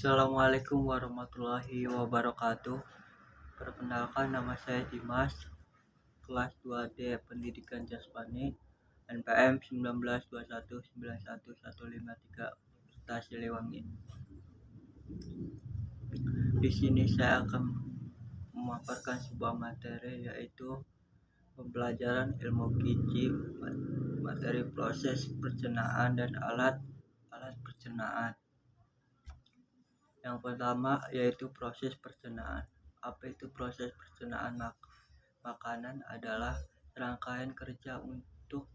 Assalamualaikum warahmatullahi wabarakatuh. Perkenalkan, nama saya Dimas, kelas 2D Pendidikan Jasmani, NPM 1921911153 Universitas Siliwangi. Di sini saya akan memaparkan sebuah materi, yaitu pembelajaran ilmu gizi, materi proses pencernaan dan alat pencernaan. Yang pertama yaitu proses pencernaan. Apa itu proses pencernaan? Makanan adalah rangkaian kerja untuk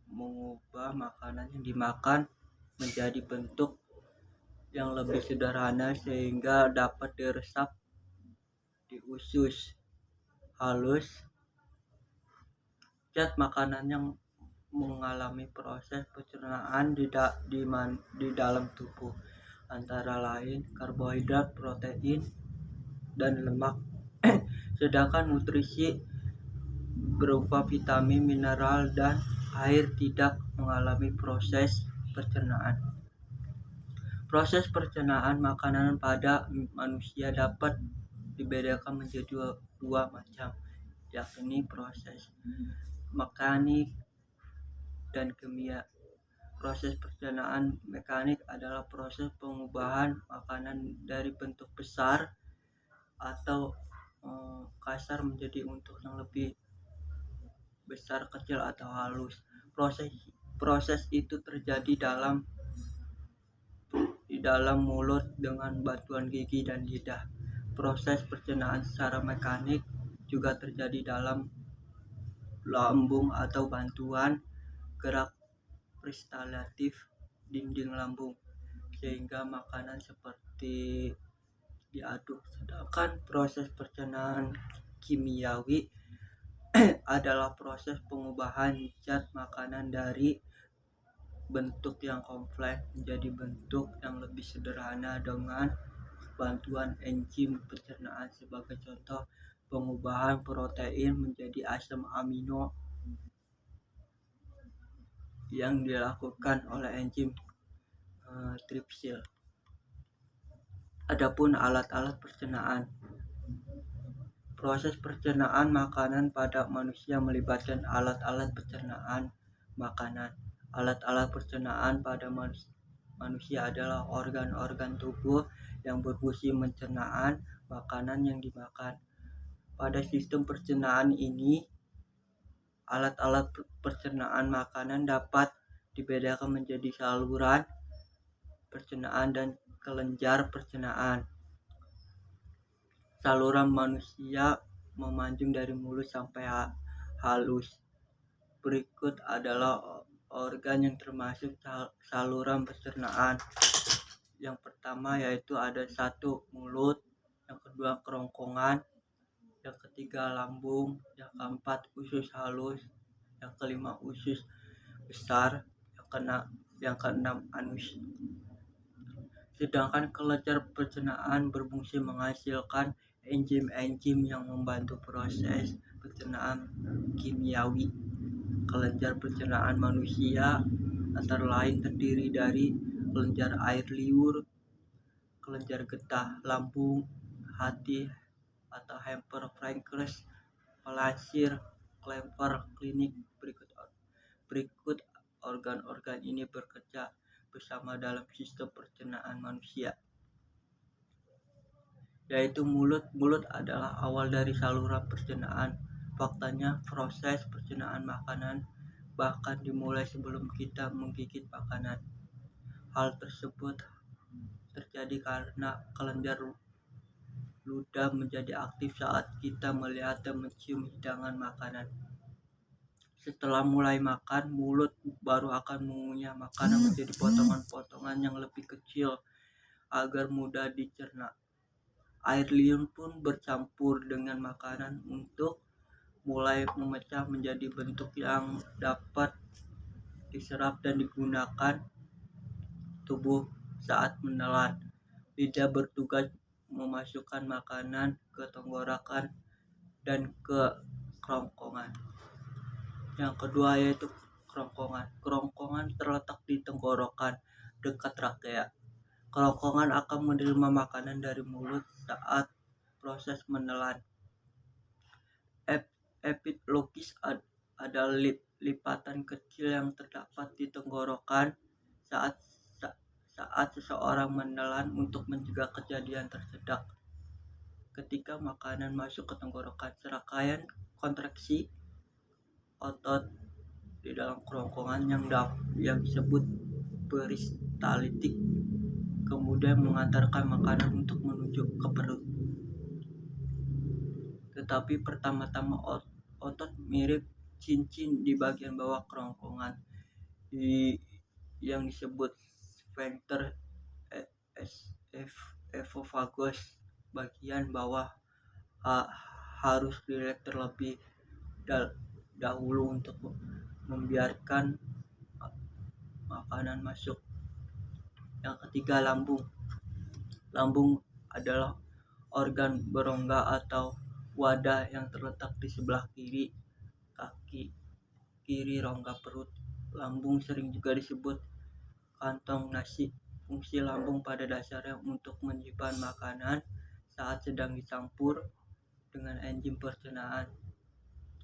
mengubah makanan yang dimakan menjadi bentuk yang lebih sederhana sehingga dapat diresap di usus halus. Zat makanan yang mengalami proses pencernaan di dalam tubuh antara lain karbohidrat, protein, dan lemak. Sedangkan nutrisi berupa vitamin, mineral, dan air tidak mengalami proses pencernaan. Proses pencernaan makanan pada manusia dapat dibedakan menjadi dua macam, yakni proses mekanik dan kimia. Proses pencernaan mekanik adalah proses pengubahan makanan dari bentuk besar atau kasar menjadi bentuk yang lebih besar, kecil, atau halus. Proses itu terjadi di dalam mulut dengan bantuan gigi dan lidah. Proses pencernaan secara mekanik juga terjadi dalam lambung atau bantuan gerak peristaltik dinding lambung, sehingga makanan seperti diaduk. Sedangkan proses pencernaan kimiawi adalah proses pengubahan zat makanan dari bentuk yang kompleks menjadi bentuk yang lebih sederhana dengan bantuan enzim pencernaan. Sebagai contoh, pengubahan protein menjadi asam amino yang dilakukan oleh enzim tripsil. Adapun alat-alat pencernaan. Proses pencernaan makanan pada manusia melibatkan alat-alat pencernaan makanan. Alat-alat pencernaan pada manusia adalah organ-organ tubuh yang berfungsi mencernaan makanan yang dimakan. Pada sistem pencernaan ini, alat-alat pencernaan makanan dapat dibedakan menjadi saluran pencernaan dan kelenjar pencernaan. Saluran manusia memanjang dari mulut sampai halus. Berikut adalah organ yang termasuk saluran pencernaan. Yang pertama yaitu ada 1 mulut, yang kedua kerongkongan, yang ketiga lambung, yang keempat usus halus, yang kelima usus besar, yang keenam anus. Sedangkan kelenjar pencernaan berfungsi menghasilkan enzim-enzim yang membantu proses pencernaan kimiawi. Kelenjar pencernaan manusia antara lain terdiri dari kelenjar air liur, kelenjar getah lambung, hati atau Hemper Frankers, palansir, Klemper, klinik. Berikut organ-organ ini bekerja bersama dalam sistem pencernaan manusia, yaitu mulut. Mulut adalah awal dari saluran pencernaan. Faktanya, proses pencernaan makanan bahkan dimulai sebelum kita menggigit makanan. Hal tersebut terjadi karena kelenjar ludah menjadi aktif saat kita melihat dan mencium hidangan makanan. Setelah mulai makan, mulut baru akan mengunyah makanan menjadi potongan-potongan yang lebih kecil agar mudah dicerna. Air liur pun bercampur dengan makanan untuk mulai memecah menjadi bentuk yang dapat diserap dan digunakan tubuh saat menelan. Lidah bertugas memasukkan makanan ke tenggorokan dan ke kerongkongan. Yang kedua yaitu kerongkongan. Kerongkongan terletak di tenggorokan dekat trakea. Kerongkongan akan menerima makanan dari mulut saat proses menelan. Epiglottis adalah lipatan kecil yang terdapat di tenggorokan saat seseorang menelan untuk mencegah kejadian tersedak. Ketika makanan masuk ke tenggorokan, serangkaian kontraksi otot di dalam kerongkongan yang disebut peristaltik kemudian mengantarkan makanan untuk menuju ke perut. Tetapi pertama-tama otot mirip cincin di bagian bawah kerongkongan yang disebut sphincter esophagus bagian bawah harus rileks terlebih dahulu untuk membiarkan makanan masuk. Yang ketiga, lambung. Lambung adalah organ berongga atau wadah yang terletak di sebelah kaki kiri rongga perut. Lambung sering juga disebut kantong nasi. Fungsi lambung pada dasarnya untuk menyimpan makanan saat sedang dicampur dengan enzim pencernaan.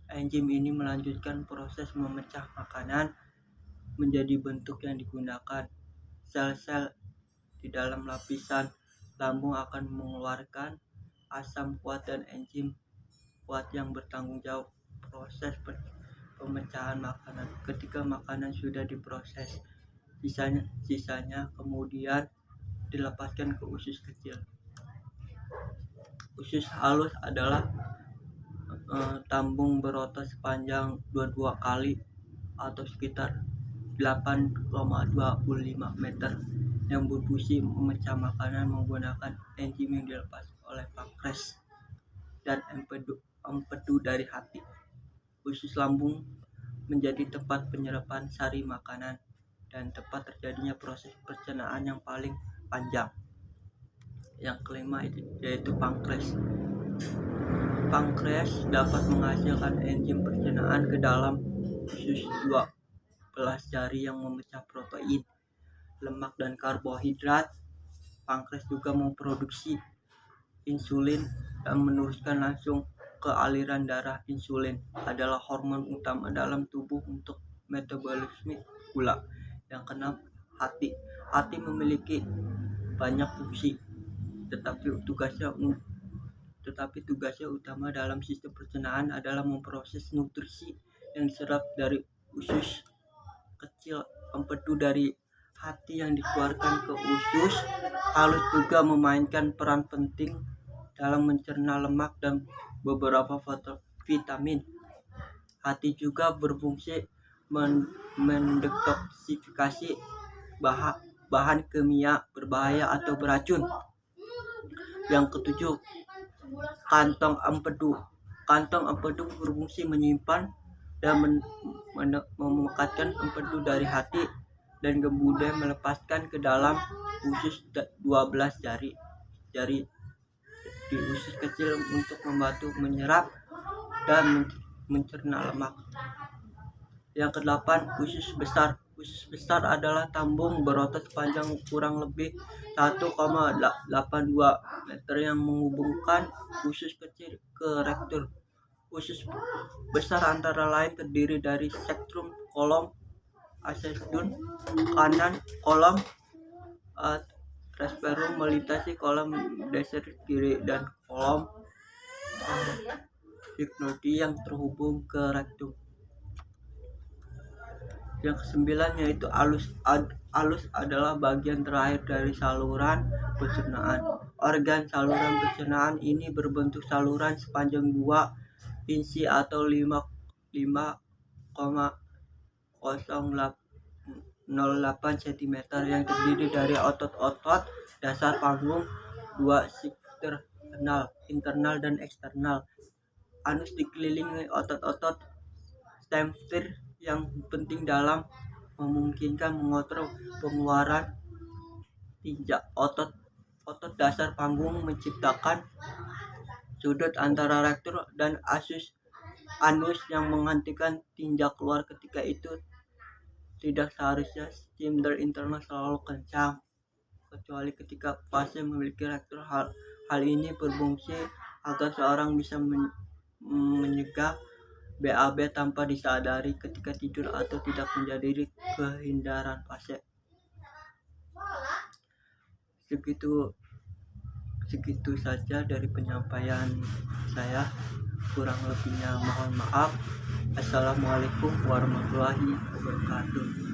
Enzim ini melanjutkan proses memecah makanan menjadi bentuk yang digunakan. Sel-sel di dalam lapisan lambung akan mengeluarkan asam kuat dan enzim kuat yang bertanggung jawab proses pemecahan makanan. Ketika makanan sudah diproses, sisanya kemudian dilepaskan ke usus kecil. Usus halus adalah tambung berotot sepanjang 22 kali atau sekitar 8,25 meter yang berfungsi memecah makanan menggunakan enzim yang dilepas oleh pankreas dan empedu dari hati. Usus lambung menjadi tempat penyerapan sari makanan dan tempat terjadinya proses pencernaan yang paling panjang. Yang kelima yaitu pankreas. Pankreas dapat menghasilkan enzim pencernaan ke dalam usus 12 jari yang memecah protein, lemak dan karbohidrat. Pankreas juga memproduksi insulin dan meneruskan langsung ke aliran darah. Insulin adalah hormon utama dalam tubuh untuk metabolisme gula. Yang keenam, hati. Hati memiliki banyak fungsi, tetapi tugasnya utama dalam sistem pencernaan adalah memproses nutrisi yang diserap dari usus kecil. Empedu dari hati yang dikeluarkan ke usus halus juga memainkan peran penting dalam mencerna lemak dan beberapa vitamin. Hati juga berfungsi mendetoksifikasi bahan kimia berbahaya atau beracun. Yang ketujuh, kantong empedu. Kantong empedu berfungsi menyimpan dan memekatkan empedu dari hati dan kemudian melepaskan ke dalam usus 12 jari di usus kecil untuk membantu menyerap dan mencerna lemak. Yang kedelapan, usus besar. Usus besar adalah tambung berotot sepanjang kurang lebih 1,82 meter yang menghubungkan usus kecil ke rektum. Usus besar antara lain terdiri dari sektum, kolom ascendum kanan, kolom transversum melintasi kolom descendens kiri, dan kolom sigmoid yang terhubung ke rektum. Yang kesembilan yaitu alus. Alus adalah bagian terakhir dari saluran pencernaan. Organ saluran pencernaan ini berbentuk saluran sepanjang 2 inci atau 5,008 cm yang terdiri dari otot-otot dasar panggung, 2 sphincter internal dan eksternal. Anus dikelilingi otot-otot sphincter yang penting dalam memungkinkan mengontrol pengeluaran tinja. Otot dasar panggung menciptakan sudut antara rektum dan anus yang menghentikan tinja keluar. Ketika itu tidak seharusnya sphincter internal selalu kencang. kecuali ketika fase memiliki reaktor. Hal ini berfungsi agar seorang bisa menyegah BAB tanpa disadari ketika tidur atau tidak menjadi kehindaran fase. Segitu saja dari penyampaian saya, kurang lebihnya mohon maaf. Assalamualaikum warahmatullahi wabarakatuh.